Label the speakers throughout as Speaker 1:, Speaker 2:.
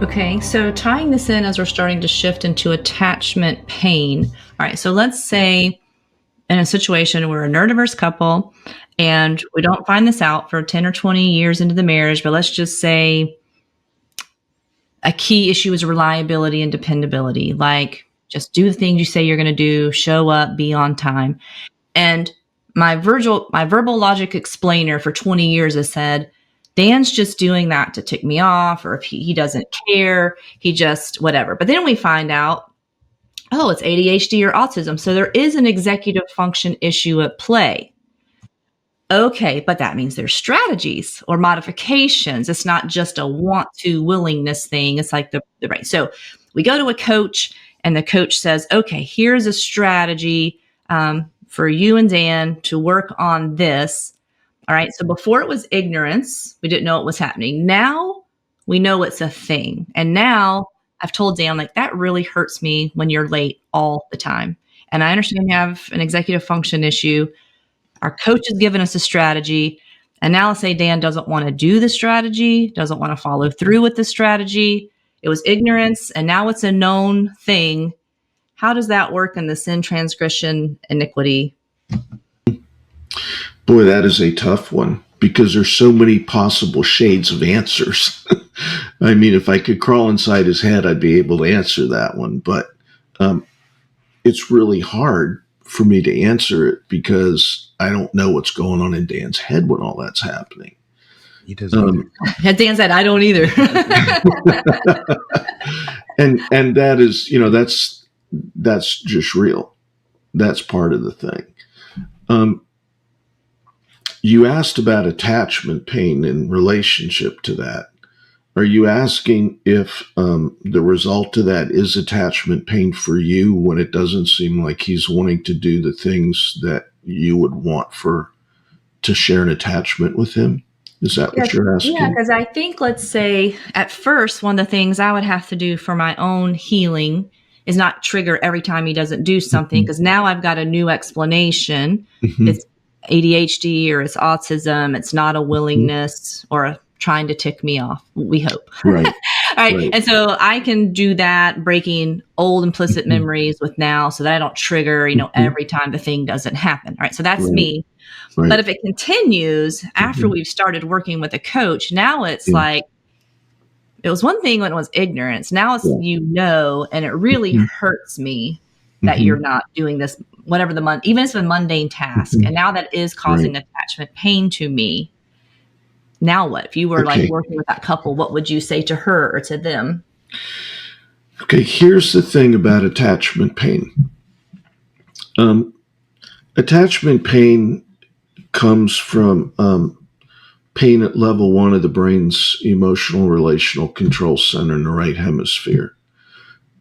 Speaker 1: Okay, so tying this in as we're starting to shift into attachment pain. All right, so let's say in a situation we're a neurodiverse couple and we don't find this out for 10 or 20 years into the marriage, but let's just say a key issue is reliability and dependability. Like, just do the things you say you're going to do, show up, be on time. And my verbal logic explainer for 20 years has said, Dan's just doing that to tick me off, or if he doesn't care, he just whatever. But then we find out, oh, it's ADHD or autism. So there is an executive function issue at play. Okay, but that means there's strategies or modifications. It's not just a want to willingness thing. It's like the right. So we go to a coach and the coach says, okay, here's a strategy for you and Dan to work on this. All right. So before it was ignorance, we didn't know what was happening. Now we know it's a thing. And now I've told Dan, like, that really hurts me when you're late all the time. And I understand you have an executive function issue. Our coach has given us a strategy. And now let's say Dan doesn't want to do the strategy, doesn't want to follow through with the strategy. It was ignorance, and now it's a known thing. How does that work in the sin, transgression, iniquity?
Speaker 2: Boy, that is a tough one because there's so many possible shades of answers. I mean, if I could crawl inside his head, I'd be able to answer that one. But it's really hard for me to answer it because I don't know what's going on in Dan's head when all that's happening.
Speaker 3: He doesn't.
Speaker 1: Dan said, I don't either.
Speaker 2: and that is, that's just real. That's part of the thing. You asked about attachment pain in relationship to that. Are you asking if the result of that is attachment pain for you when it doesn't seem like he's wanting to do the things that you would want to share an attachment with him? Is that what you're asking?
Speaker 1: Yeah, because I think, let's say, at first, one of the things I would have to do for my own healing is not trigger every time he doesn't do something, because now I've got a new explanation. Mm-hmm. It's ADHD or it's autism. It's not a willingness or a trying to tick me off, we hope.
Speaker 2: Right.
Speaker 1: All right. And so I can do that, breaking old implicit memories with now so that I don't trigger, every time the thing doesn't happen. All right. So that's me. Right. But if it continues after we've started working with a coach, now it's like, it was one thing when it was ignorance. Now it's, and it really hurts me that you're not doing this, whatever even if it's a mundane task. And now that is causing attachment pain to me. Now what? If you were like working with that couple, what would you say to her or to them?
Speaker 2: Okay, here's the thing about attachment pain. Attachment pain comes from pain at level 1 of the brain's emotional relational control center in the right hemisphere.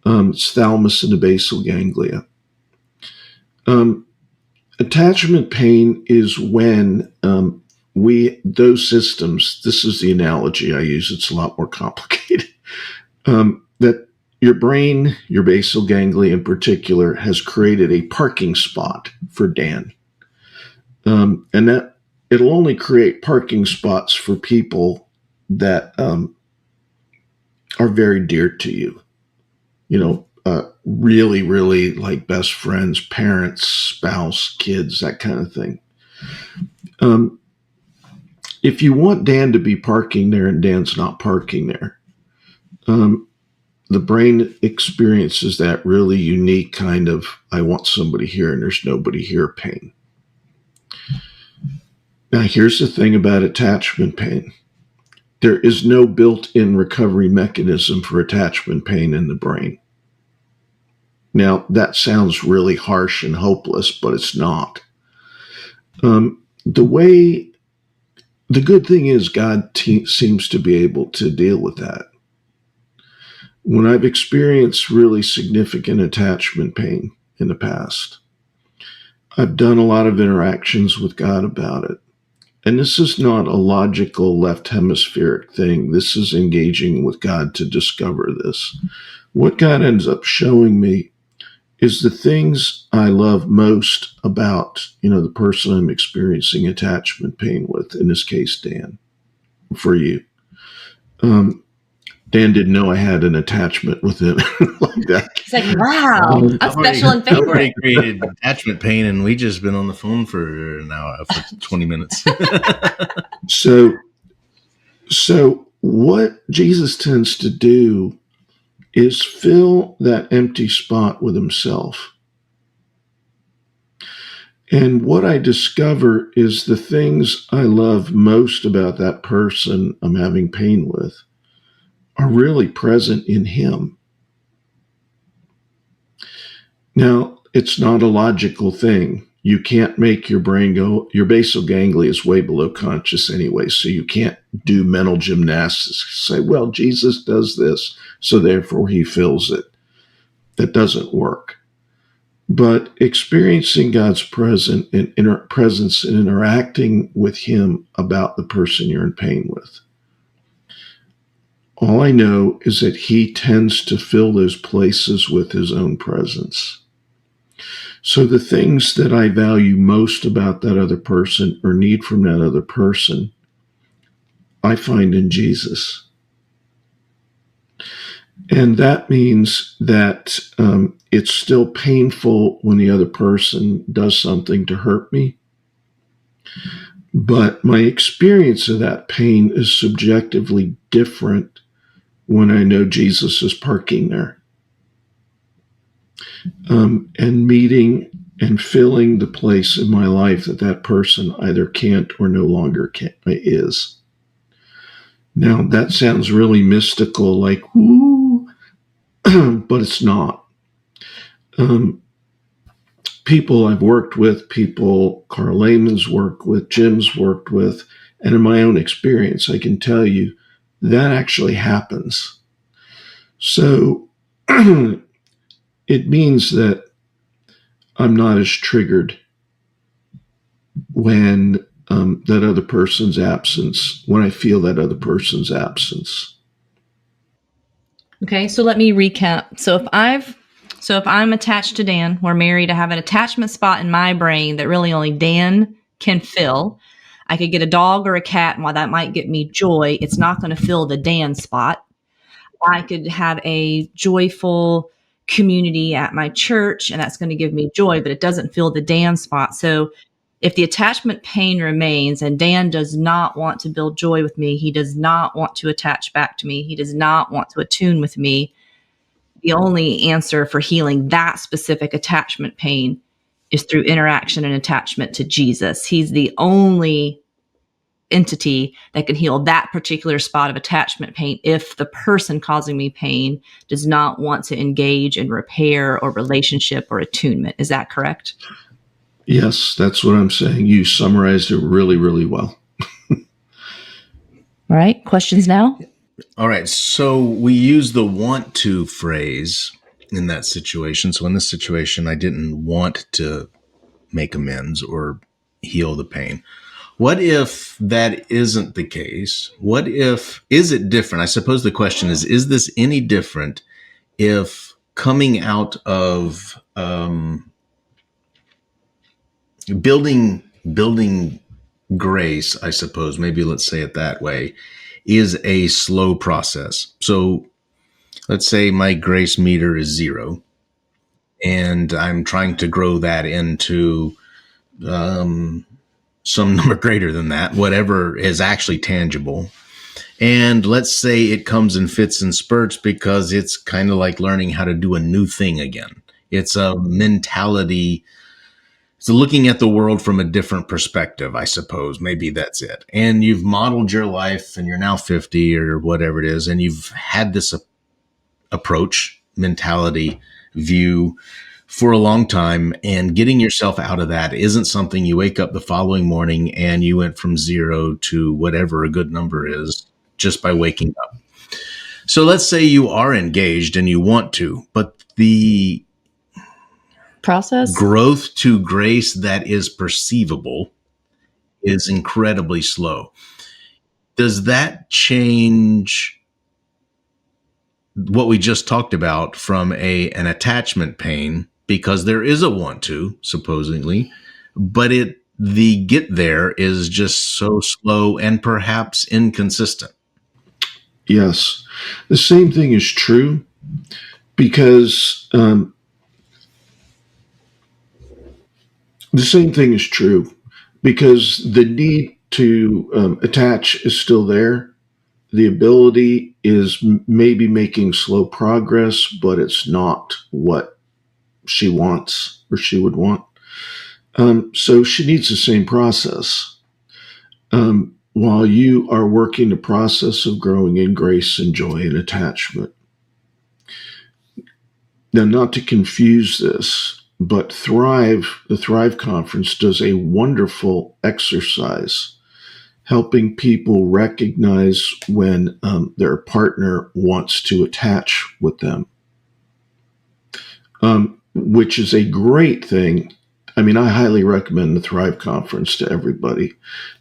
Speaker 2: It's thalamus and the basal ganglia. Attachment pain is when those systems, this is the analogy I use, it's a lot more complicated, that your brain, your basal ganglia in particular, has created a parking spot for Dan. And that it'll only create parking spots for people that are very dear to you. Really, really like best friends, parents, spouse, kids, that kind of thing. If you want Dan to be parking there and Dan's not parking there, the brain experiences that really unique kind of, I want somebody here and there's nobody here pain. Now, here's the thing about attachment pain. There is no built-in recovery mechanism for attachment pain in the brain. Now, that sounds really harsh and hopeless, but it's not. The good thing is God seems to be able to deal with that. When I've experienced really significant attachment pain in the past, I've done a lot of interactions with God about it. And this is not a logical left hemispheric thing. This is engaging with God to discover this. What God ends up showing me is the things I love most about, the person I'm experiencing attachment pain with, in this case, Dan, for you. Dan didn't know I had an attachment with him like that.
Speaker 1: It's like, wow, I'm special and
Speaker 3: I've already
Speaker 1: favorite.
Speaker 3: created attachment pain, and we just been on the phone for 20 minutes.
Speaker 2: So what Jesus tends to do is fill that empty spot with himself. And what I discover is the things I love most about that person I'm having pain with are really present in him. Now, it's not a logical thing. You can't make your brain go, your basal ganglia is way below conscious anyway, so you can't do mental gymnastics. Say, well, Jesus does this, so therefore he fills it. That doesn't work. But experiencing God's presence and interacting with him about the person you're in pain with. All I know is that he tends to fill those places with his own presence. So the things that I value most about that other person or need from that other person, I find in Jesus. And that means that it's still painful when the other person does something to hurt me. But my experience of that pain is subjectively different when I know Jesus is parking there. And meeting and filling the place in my life that that person either can't or no longer is. Now, that sounds really mystical, like, woo, but it's not. People I've worked with, people Carl Lehman's worked with, Jim's worked with, and in my own experience, I can tell you that actually happens. So it means that I'm not as triggered when that other person's absence, when I feel that other person's absence.
Speaker 1: Okay, so let me recap. So if I'm attached to Dan, we're married, I have an attachment spot in my brain that really only Dan can fill. I could get a dog or a cat, and while that might get me joy, it's not going to fill the Dan spot. I could have a joyful community at my church, and that's going to give me joy, but it doesn't fill the Dan spot. So if the attachment pain remains and Dan does not want to build joy with me, he does not want to attach back to me, he does not want to attune with me, the only answer for healing that specific attachment pain is through interaction and attachment to Jesus. He's the only entity that can heal that particular spot of attachment pain if the person causing me pain does not want to engage in repair or relationship or attunement. Is that correct?
Speaker 2: Yes, that's what I'm saying. You summarized it really, really well.
Speaker 1: All right. Questions now?
Speaker 3: All right. So we use the want to phrase in that situation. So in this situation, I didn't want to make amends or heal the pain. What if that isn't the case? What if, is it different? I suppose the question is this any different if coming out of building grace, I suppose, maybe let's say it that way, is a slow process. So let's say my grace meter is 0 and I'm trying to grow that into some number greater than that, whatever is actually tangible. And let's say it comes in fits and spurts because it's kind of like learning how to do a new thing again. It's a mentality. So looking at the world from a different perspective, I suppose, maybe that's it. And you've modeled your life and you're now 50 or whatever it is. And you've had this approach, mentality, view for a long time, and getting yourself out of that isn't something you wake up the following morning and you went from 0 to whatever a good number is just by waking up. So let's say you are engaged and you want to, but the
Speaker 1: Process?
Speaker 3: growth to grace that is perceivable is incredibly slow. Does that change what we just talked about from an attachment pain? Because there is a want to, supposedly, but the get there is just so slow and perhaps inconsistent.
Speaker 2: Yes. The same thing is true because the need to attach is still there. The ability is maybe making slow progress, but it's not what she wants or she would want. So she needs the same process. While you are working the process of growing in grace and joy and attachment. Now, not to confuse this, but the Thrive Conference does a wonderful exercise helping people recognize when their partner wants to attach with them, which is a great thing. I mean, I highly recommend the Thrive Conference to everybody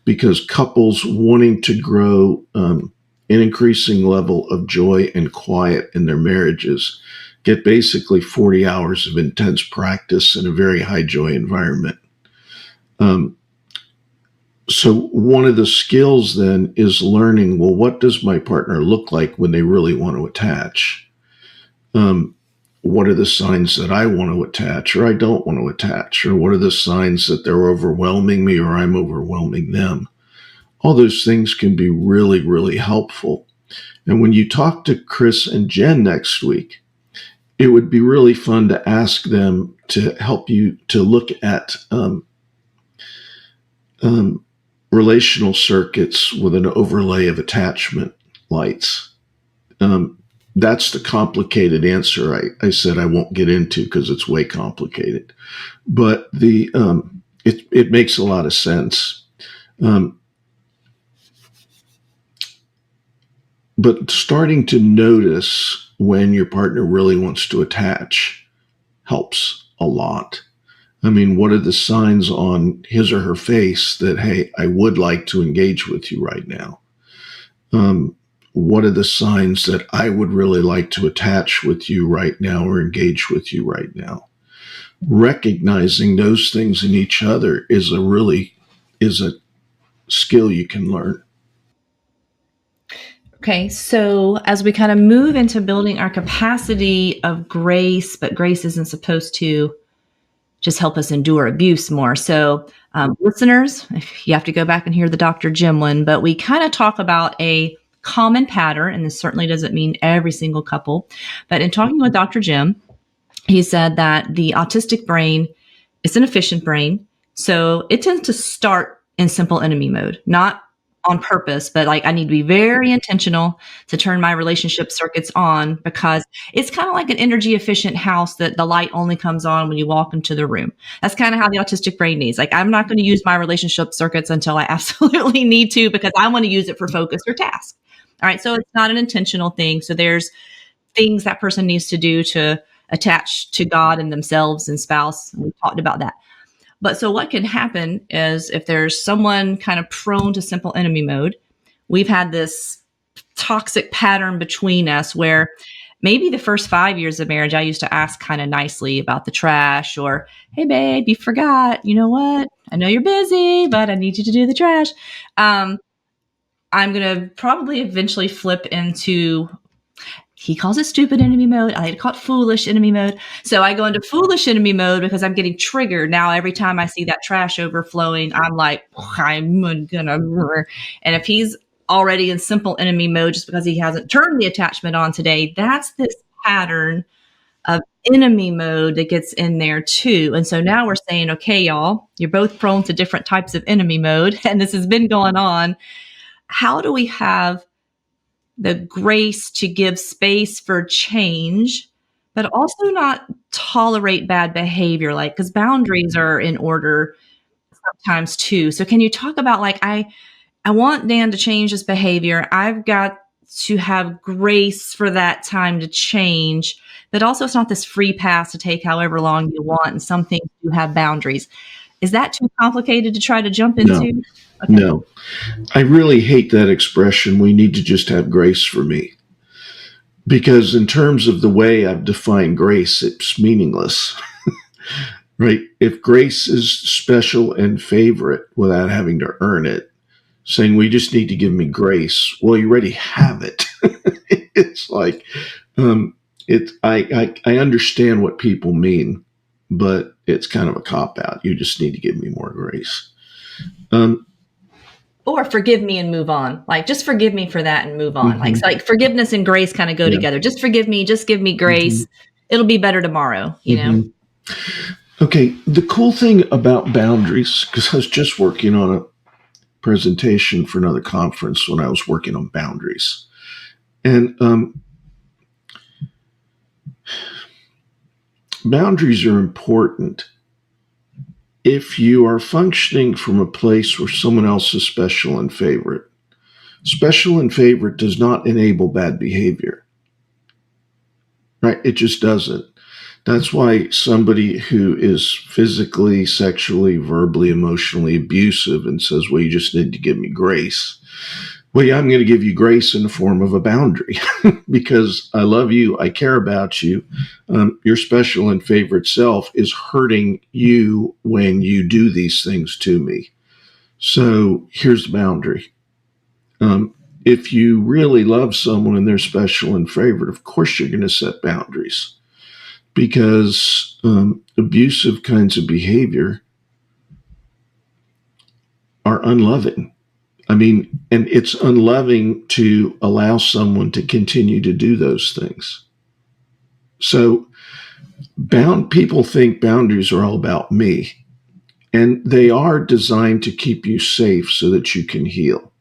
Speaker 2: because couples wanting to grow an increasing level of joy and quiet in their marriages get basically 40 hours of intense practice in a very high joy environment. So one of the skills then is learning, well, what does my partner look like when they really want to attach? What are the signs that I want to attach or I don't want to attach? Or what are the signs that they're overwhelming me or I'm overwhelming them? All those things can be really, really helpful. And when you talk to Chris and Jen next week, it would be really fun to ask them to help you to look at relational circuits with an overlay of attachment lights. That's the complicated answer I said I won't get into because it's way complicated. But it makes a lot of sense. But starting to notice when your partner really wants to attach helps a lot. I mean, what are the signs on his or her face that, hey, I would like to engage with you right now? What are the signs that I would really like to attach with you right now or engage with you right now? Recognizing those things in each other is a skill you can learn.
Speaker 1: Okay, so as we kind of move into building our capacity of grace, but grace isn't supposed to just help us endure abuse more. So listeners, you have to go back and hear the Dr. Jim one, but we kind of talk about a common pattern, and this certainly doesn't mean every single couple, but in talking with Dr. Jim, he said that the autistic brain is an efficient brain. So it tends to start in simple enemy mode, not on purpose, but like I need to be very intentional to turn my relationship circuits on because it's kind of like an energy efficient house that the light only comes on when you walk into the room. That's kind of how the autistic brain needs. Like I'm not going to use my relationship circuits until I absolutely need to because I want to use it for focus or task. All right. So it's not an intentional thing. So there's things that person needs to do to attach to God and themselves and spouse. We talked about that. But so what can happen is if there's someone kind of prone to simple enemy mode, we've had this toxic pattern between us where maybe the first 5 years of marriage, I used to ask kind of nicely about the trash or, hey, babe, you forgot, you know what? I know you're busy, but I need you to do the trash. I'm going to probably eventually flip into, he calls it stupid enemy mode. I like to call it foolish enemy mode. So I go into foolish enemy mode because I'm getting triggered. Now, every time I see that trash overflowing, I'm like, I'm going to, and if he's already in simple enemy mode just because he hasn't turned the attachment on today, that's this pattern of enemy mode that gets in there too. And so now we're saying, okay, y'all, you're both prone to different types of enemy mode. And this has been going on. How do we have the grace to give space for change, but also not tolerate bad behavior, like, because boundaries are in order sometimes too. So can you talk about like, I want Dan to change his behavior. I've got to have grace for that time to change, but also it's not this free pass to take however long you want. And some things do have boundaries. Is that too complicated to try to jump into?
Speaker 2: No. Okay. No, I really hate that expression. We need to just have grace for me. Because in terms of the way I've defined grace, it's meaningless, right? If grace is special and favorite without having to earn it, saying we just need to give me grace, well, you already have it. It's like, I understand what people mean, but it's kind of a cop out. You just need to give me more grace.
Speaker 1: Or forgive me and move on. Like, just forgive me for that and move on.
Speaker 2: Mm-hmm.
Speaker 1: Like forgiveness and grace kind of go together. Just forgive me. Just give me grace. It'll be better tomorrow, you know?
Speaker 2: Okay. The cool thing about boundaries, because I was just working on a presentation for another conference when I was working on boundaries. And boundaries are important if you are functioning from a place where someone else is special and favorite. Special and favorite does not enable bad behavior, right? It just doesn't. That's why somebody who is physically, sexually, verbally, emotionally abusive and says, well, you just need to give me grace. Well, yeah, I'm going to give you grace in the form of a boundary because I love you. I care about you. Your special and favorite self is hurting you when you do these things to me. So here's the boundary. If you really love someone and they're special and favorite, of course you're going to set boundaries, because abusive kinds of behavior are unloving. I mean, and it's unloving to allow someone to continue to do those things. So people think boundaries are all about me, and they are designed to keep you safe so that you can heal.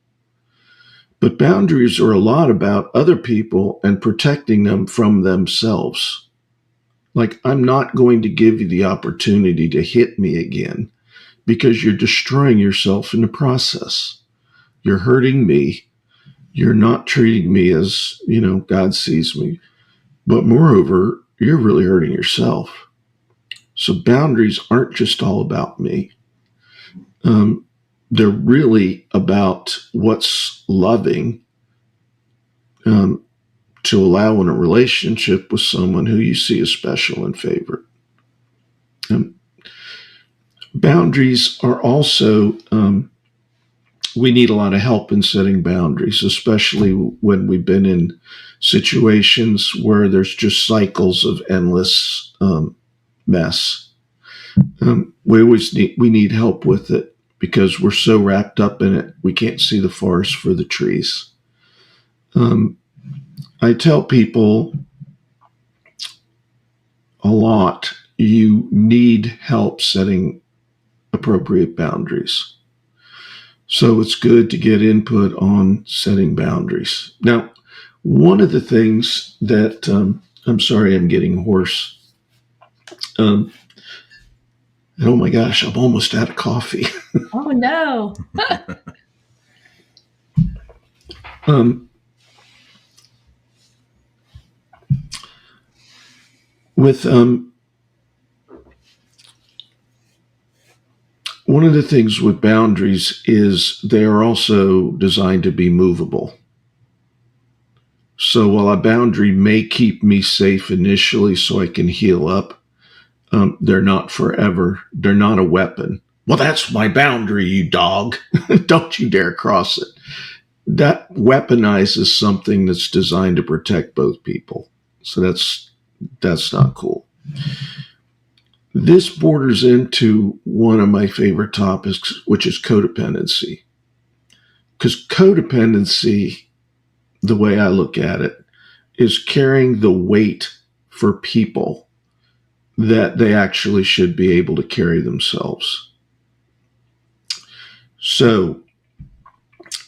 Speaker 2: But boundaries are a lot about other people and protecting them from themselves. Like, I'm not going to give you the opportunity to hit me again because you're destroying yourself in the process. You're hurting me. You're not treating me as, God sees me. But moreover, you're really hurting yourself. So boundaries aren't just all about me. They're really about what's loving, to allow in a relationship with someone who you see as special and favorite. Boundaries are also, we need a lot of help in setting boundaries, especially when we've been in situations where there's just cycles of endless mess. We need help with it because we're so wrapped up in it, we can't see the forest for the trees. I tell people a lot, you need help setting appropriate boundaries. So it's good to get input on setting boundaries. Now, one of the things that, I'm sorry, I'm getting hoarse. And oh my gosh, I'm almost out of coffee.
Speaker 1: Oh no. One of the things with boundaries is they are also designed to be movable. So while a boundary may keep me safe initially so I can heal up, they're not forever. They're not a weapon. Well, that's my boundary, you dog. Don't you dare cross it. That weaponizes something that's designed to protect both people. So that's not cool. This borders into one of my favorite topics, which is codependency. Because codependency, the way I look at it, is carrying the weight for people that they actually should be able to carry themselves. So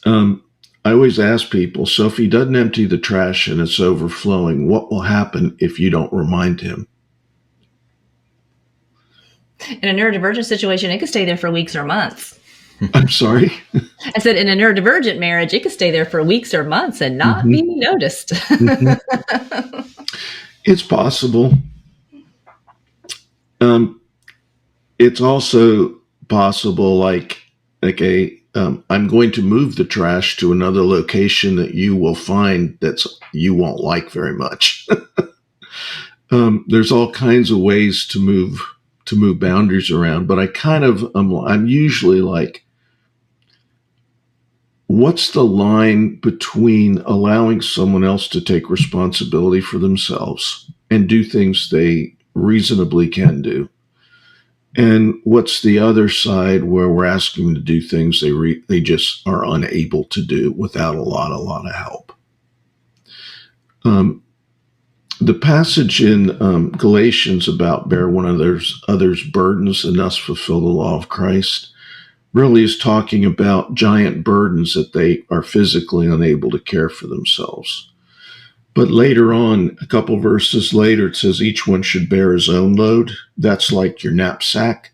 Speaker 1: I always ask people, so if he doesn't empty the trash and it's overflowing, what will happen if you don't remind him? In a neurodivergent situation, it could stay there for weeks or months.
Speaker 2: I'm sorry?
Speaker 1: I said in a neurodivergent marriage, it could stay there for weeks or months and not be noticed.
Speaker 2: It's possible. It's also possible, like I'm going to move the trash to another location that you will find you won't like very much. There's all kinds of ways to move boundaries around, but I'm usually like, what's the line between allowing someone else to take responsibility for themselves and do things they reasonably can do? And what's the other side where we're asking them to do things they just are unable to do without a lot of help? The passage in Galatians about bear one other's burdens and thus fulfill the law of Christ really is talking about giant burdens that they are physically unable to care for themselves. But later on, a couple verses later, it says each one should bear his own load. That's like your knapsack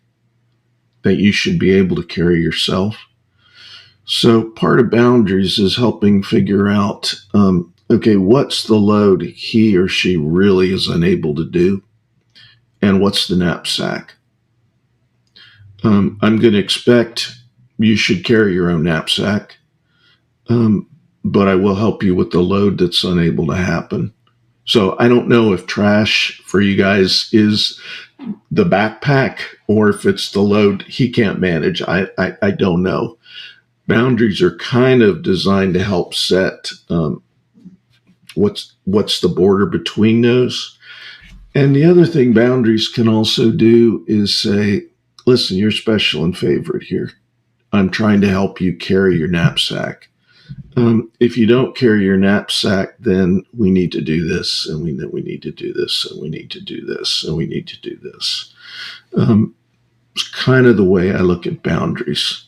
Speaker 2: that you should be able to carry yourself. So part of boundaries is helping figure out, okay, what's the load he or she really is unable to do? And what's the knapsack? I'm going to expect you should carry your own knapsack, but I will help you with the load that's unable to happen. So I don't know if trash for you guys is the backpack or if it's the load he can't manage. I don't know. Boundaries are kind of designed to help set what's the border between those. And the other thing boundaries can also do is say, listen, you're special and favorite here. I'm trying to help you carry your knapsack. If you don't carry your knapsack, then we need to do this, and we need to do this, and we need to do this, and we need to do this. It's kind of the way I look at boundaries.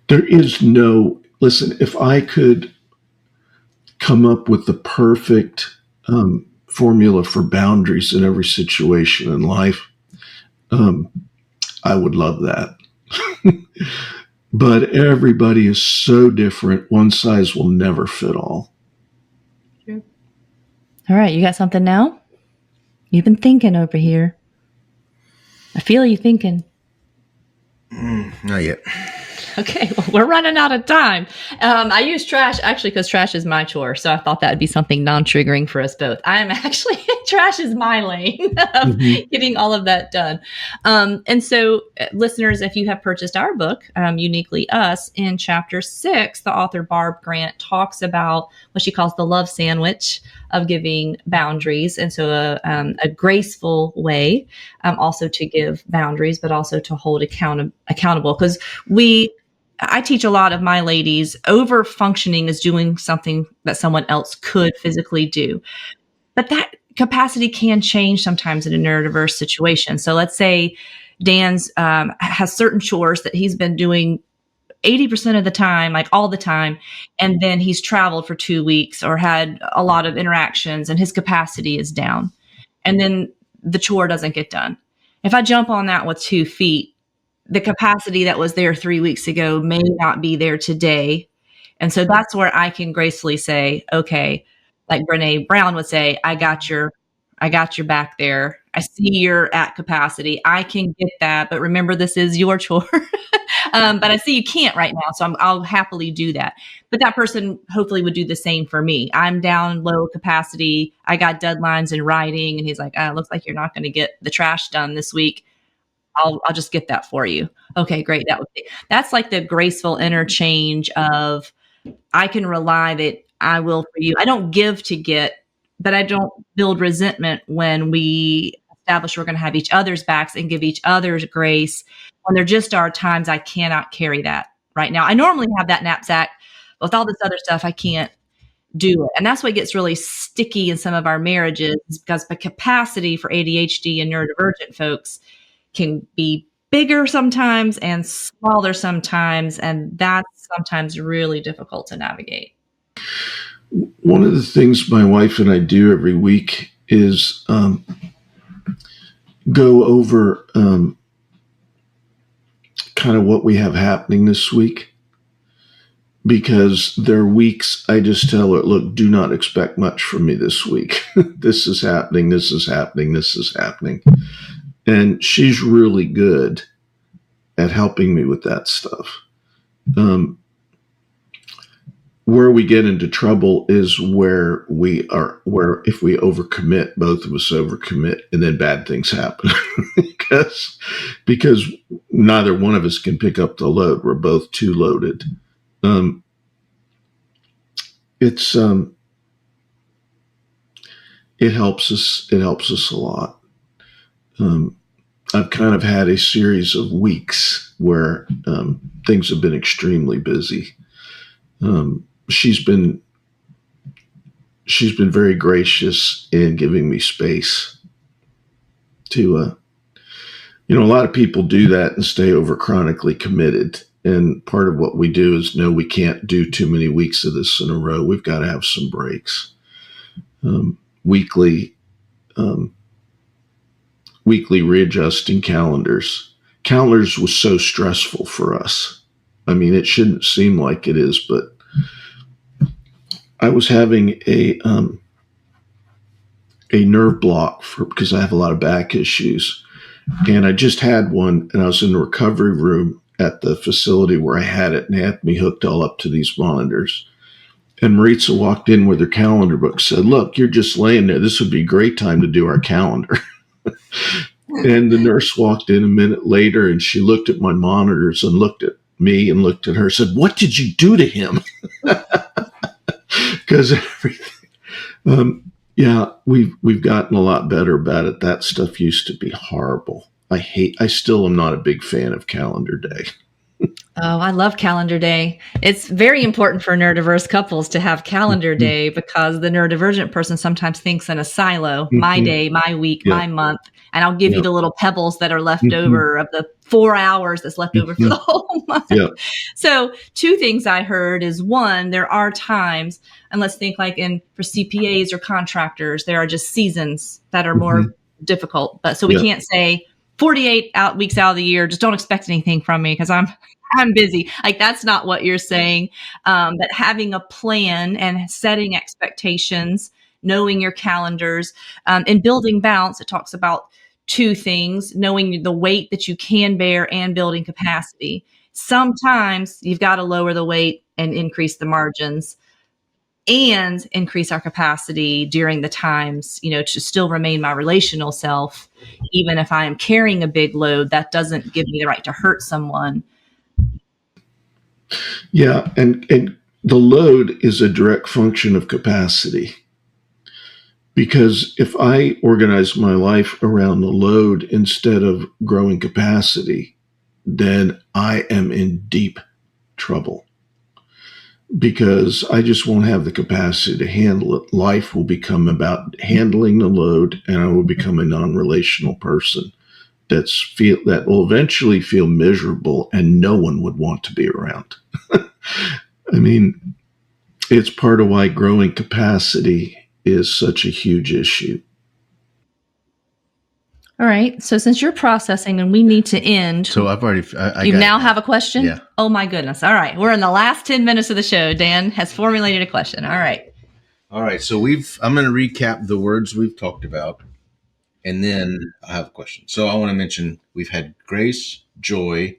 Speaker 2: There is no, listen, if I could come up with the perfect formula for boundaries in every situation in life, I would love that. But everybody is so different. One size will never fit all.
Speaker 1: All right, you got something now? You've been thinking over here. I feel you thinking.
Speaker 3: Not yet.
Speaker 1: Okay, well, we're running out of time. I use trash actually because trash is my chore, so I thought that would be something non-triggering for us both. I'm actually, trash is my lane of getting all of that done. And so, listeners, if you have purchased our book, Uniquely Us, in chapter 6, the author Barb Grant talks about what she calls the love sandwich of giving boundaries. And so a graceful way also to give boundaries, but also to hold accountable. Because I teach a lot of my ladies, over functioning is doing something that someone else could physically do. But that capacity can change sometimes in a neurodiverse situation. So let's say Dan's has certain chores that he's been doing 80% of the time, like all the time. And then he's traveled for 2 weeks or had a lot of interactions and his capacity is down. And then the chore doesn't get done. If I jump on that with 2 feet, the capacity that was there 3 weeks ago may not be there today. And so that's where I can gracefully say, okay, like Brene Brown would say, I got your back there. I see you're at capacity. I can get that. But remember, this is your chore. But I see you can't right now. So I'll happily do that. But that person hopefully would do the same for me. I'm down low capacity. I got deadlines in writing. And he's like, it looks like you're not going to get the trash done this week. I'll just get that for you. Okay, great. That's like the graceful interchange of I can rely that I will for you. I don't give to get, but I don't build resentment when we establish we're going to have each other's backs and give each other's grace when there just are times I cannot carry that right now. I normally have that knapsack, but with all this other stuff, I can't do it. And that's what gets really sticky in some of our marriages because the capacity for ADHD and neurodivergent folks can be bigger sometimes and smaller sometimes. And that's sometimes really difficult to navigate.
Speaker 2: One of the things my wife and I do every week is go over kind of what we have happening this week. Because there are weeks I just tell her, look, do not expect much from me this week. This is happening. This is happening. This is happening. And she's really good at helping me with that stuff. Where we get into trouble is where if we overcommit, both of us overcommit, and then bad things happen because neither one of us can pick up the load. We're both too loaded. it's it helps us. It helps us a lot. I've kind of had a series of weeks where things have been extremely busy. She's been very gracious in giving me space to, a lot of people do that and stay over chronically committed. And part of what we do is no, we can't do too many weeks of this in a row. We've got to have some breaks. Weekly readjusting calendars. Calendars was so stressful for us. I mean, it shouldn't seem like it is, but I was having a nerve block because I have a lot of back issues. And I just had one, and I was in the recovery room at the facility where I had it, and they had me hooked all up to these monitors. And Maritza walked in with her calendar book, said, "Look, you're just laying there. This would be a great time to do our calendar." And the nurse walked in a minute later, and she looked at my monitors and looked at me and looked at her, said, "What did you do to him?" Because everything. Yeah, we've gotten a lot better about it. That stuff used to be horrible. I still am not a big fan of calendar day.
Speaker 1: Oh, I love calendar day. It's very important for neurodiverse couples to have calendar day because the neurodivergent person sometimes thinks in a silo, my day, my week, my month, and I'll give you the little pebbles that are left over of the 4 hours that's left over for the whole month. So 2 things I heard is, one, there are times, and let's think like for CPAs or contractors, there are just seasons that are more difficult. But so we can't say 48 weeks out of the year, just don't expect anything from me because I'm busy. Like, that's not what you're saying. But having a plan and setting expectations, knowing your calendars, and building balance, it talks about 2 things, knowing the weight that you can bear and building capacity. Sometimes you've got to lower the weight and increase the margins and increase our capacity during the times, to still remain my relational self. Even if I am carrying a big load, that doesn't give me the right to hurt someone.
Speaker 2: Yeah, and the load is a direct function of capacity. Because if I organize my life around the load instead of growing capacity, then I am in deep trouble. Because I just won't have the capacity to handle it. Life will become about handling the load, and I will become a non-relational person that will eventually feel miserable, and no one would want to be around. I mean, it's part of why growing capacity is such a huge issue.
Speaker 1: All right. So since you're processing and we need to end.
Speaker 3: So I've already.
Speaker 1: You now have a question?
Speaker 3: Yeah.
Speaker 1: Oh, my goodness. All right. We're in the last 10 minutes of the show. Dan has formulated a question. All right.
Speaker 3: So I'm going to recap the words we've talked about, and then I have a question. So I want to mention we've had grace, joy.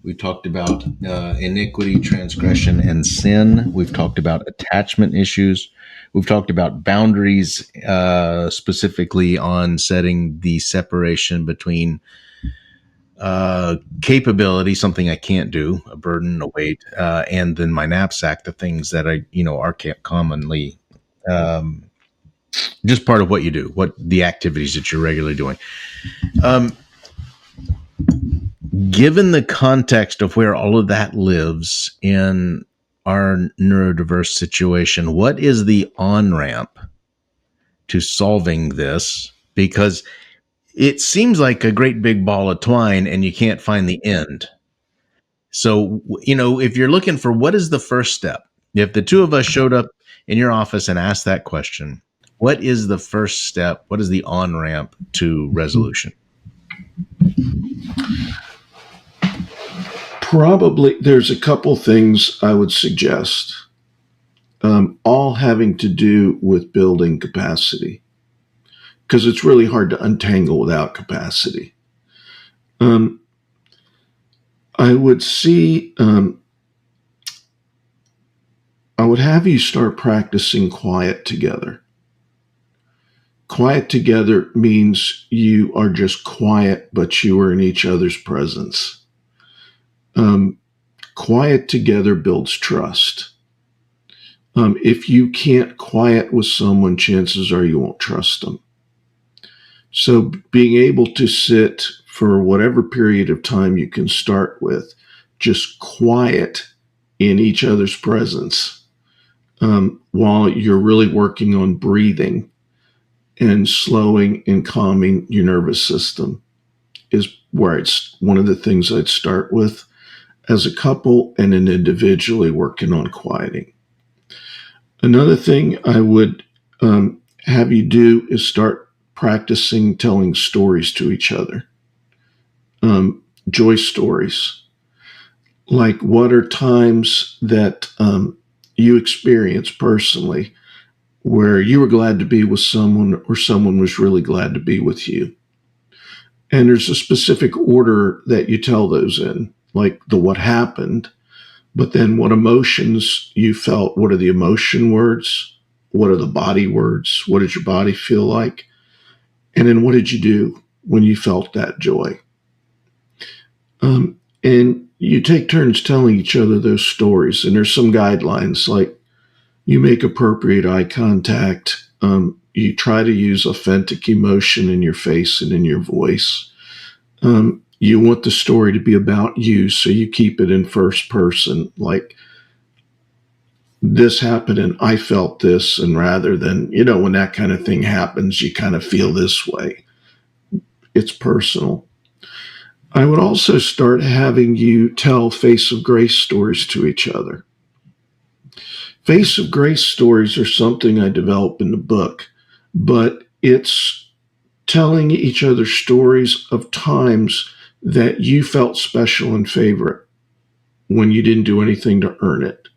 Speaker 3: We talked about iniquity, transgression, and sin. We've talked about attachment issues. We've talked about boundaries, specifically on setting the separation between capability, something I can't do, a burden, a weight, and then my knapsack, the things that are commonly just part of what you do, what the activities that you're regularly doing. Given the context of where all of that lives in our neurodiverse situation, what is the on-ramp to solving this? Because it seems like a great big ball of twine and you can't find the end. So, if you're looking for what is the first step, if the 2 of us showed up in your office and asked that question, what is the first step? What is the on-ramp to resolution?
Speaker 2: Probably there's a couple things I would suggest, all having to do with building capacity, because it's really hard to untangle without capacity. I would have you start practicing quiet together. Quiet together means you are just quiet, but you are in each other's presence. Quiet together builds trust. If you can't quiet with someone, chances are you won't trust them. So being able to sit for whatever period of time you can start with, just quiet in each other's presence, while you're really working on breathing and slowing and calming your nervous system, is where it's one of the things I'd start with as a couple and then individually working on quieting. Another thing I would have you do is start practicing telling stories to each other. Joy stories. Like, what are times that you experienced personally where you were glad to be with someone or someone was really glad to be with you? And there's a specific order that you tell those in, like the what happened, but then what emotions you felt. What are the emotion words? What are the body words? What did your body feel like? And then what did you do when you felt that joy? And you take turns telling each other those stories. And there's some guidelines, like you make appropriate eye contact. You try to use authentic emotion in your face and in your voice. You want the story to be about you, so you keep it in first person, like this happened and I felt this, and rather than, when that kind of thing happens, you kind of feel this way. It's personal. I would also start having you tell face of grace stories to each other. Face of grace stories are something I develop in the book, but it's telling each other stories of times that you felt special and favorite when you didn't do anything to earn it.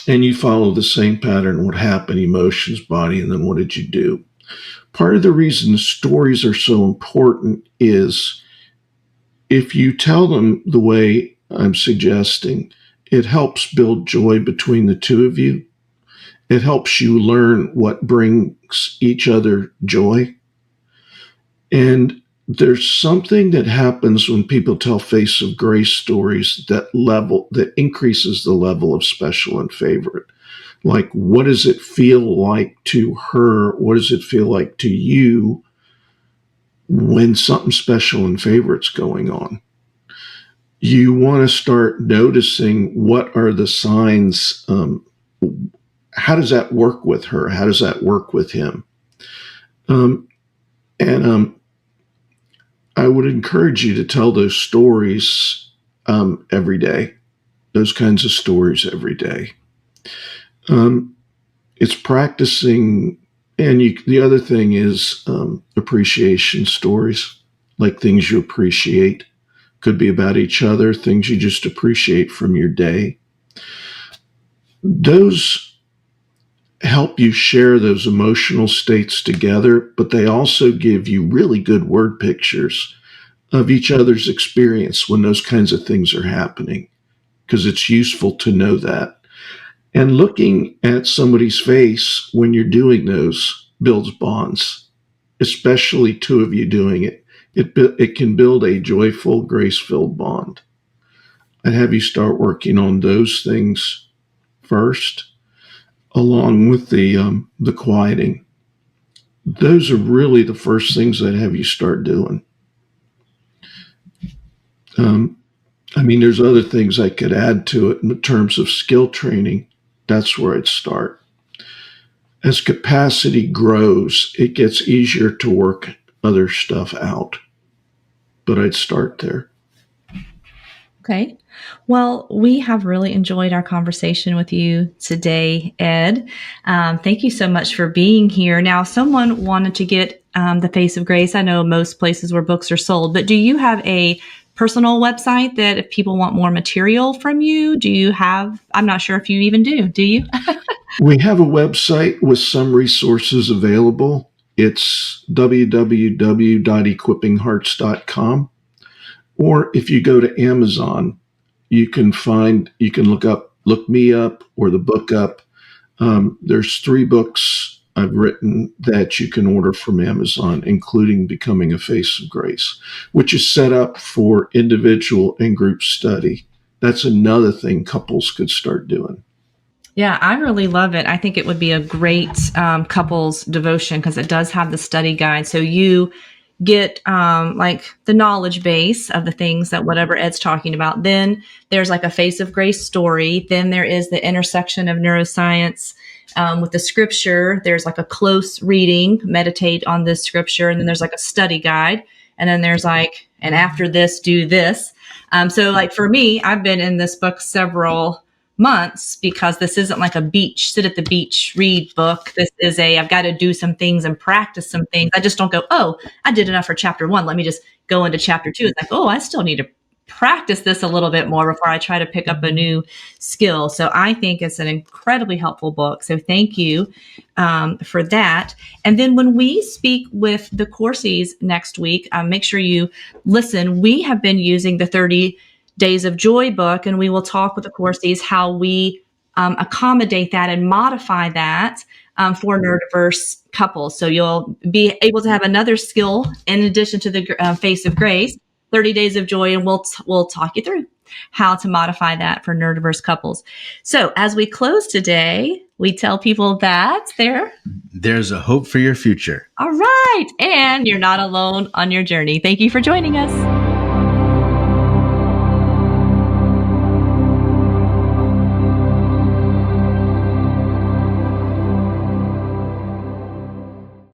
Speaker 2: And you follow the same pattern: what happened, emotions, body, and then what did you do? Part of the reason the stories are so important is if you tell them the way I'm suggesting, it helps build joy between the two of you. It helps you learn what brings each other joy. And there's something that happens when people tell face of grace stories that increases the level of special and favorite. Like, what does it feel like to her? What does it feel like to you when something special and favorite's going on? You want to start noticing what are the signs. How does that work with her? How does that work with him? And I would encourage you to tell those stories every day, those kinds of stories every day. It's practicing, and the other thing is appreciation stories, like things you appreciate. Could be about each other, things you just appreciate from your day. Those help you share those emotional states together, but they also give you really good word pictures of each other's experience when those kinds of things are happening, because it's useful to know that. And looking at somebody's face when you're doing those builds bonds, especially two of you doing it. It can build a joyful, grace-filled bond. I'd have you start working on those things first, along with the quieting. Those are really the first things I'd have you start doing. There's other things I could add to it in terms of skill training. That's where I'd start. As capacity grows, it gets easier to work other stuff out. But I'd start there.
Speaker 1: Okay. Well, we have really enjoyed our conversation with you today, Ed. Thank you so much for being here. Now, someone wanted to get the Face of Grace. I know most places where books are sold, but do you have a personal website that if people want more material from you, do you have? I'm not sure if you even do. Do you?
Speaker 2: We have a website with some resources available. It's www.equippinghearts.com. Or if you go to Amazon, you can look me up or the book up. There's 3 books I've written that you can order from Amazon, including Becoming a Face of Grace, which is set up for individual and group study. That's another thing couples could start doing.
Speaker 1: Yeah, I really love it. I think it would be a great couples devotion because it does have the study guide. So you get like the knowledge base of the things that whatever Ed's talking about. Then there's like a face of grace story. Then there is the intersection of neuroscience with the scripture. There's like a close reading, meditate on this scripture. And then there's like a study guide. And then there's like, and after this, do this. So like for me, I've been in this book several months because this isn't like a beach, sit at the beach, read book. This is I've got to do some things and practice some things. I just don't go, oh, I did enough for chapter 1. Let me just go into chapter 2. It's like, oh, I still need to practice this a little bit more before I try to pick up a new skill. So I think it's an incredibly helpful book. So thank you for that. And then when we speak with the Coursies next week, make sure you listen. We have been using the 30 Days of Joy book, and we will talk with the Coursies how we accommodate that and modify that for neurodiverse couples. So you'll be able to have another skill in addition to the face of grace, 30 Days of Joy, and we'll talk you through how to modify that for neurodiverse couples. So as we close today, we tell people that there's
Speaker 3: a hope for your future.
Speaker 1: All right. And you're not alone on your journey. Thank you for joining us.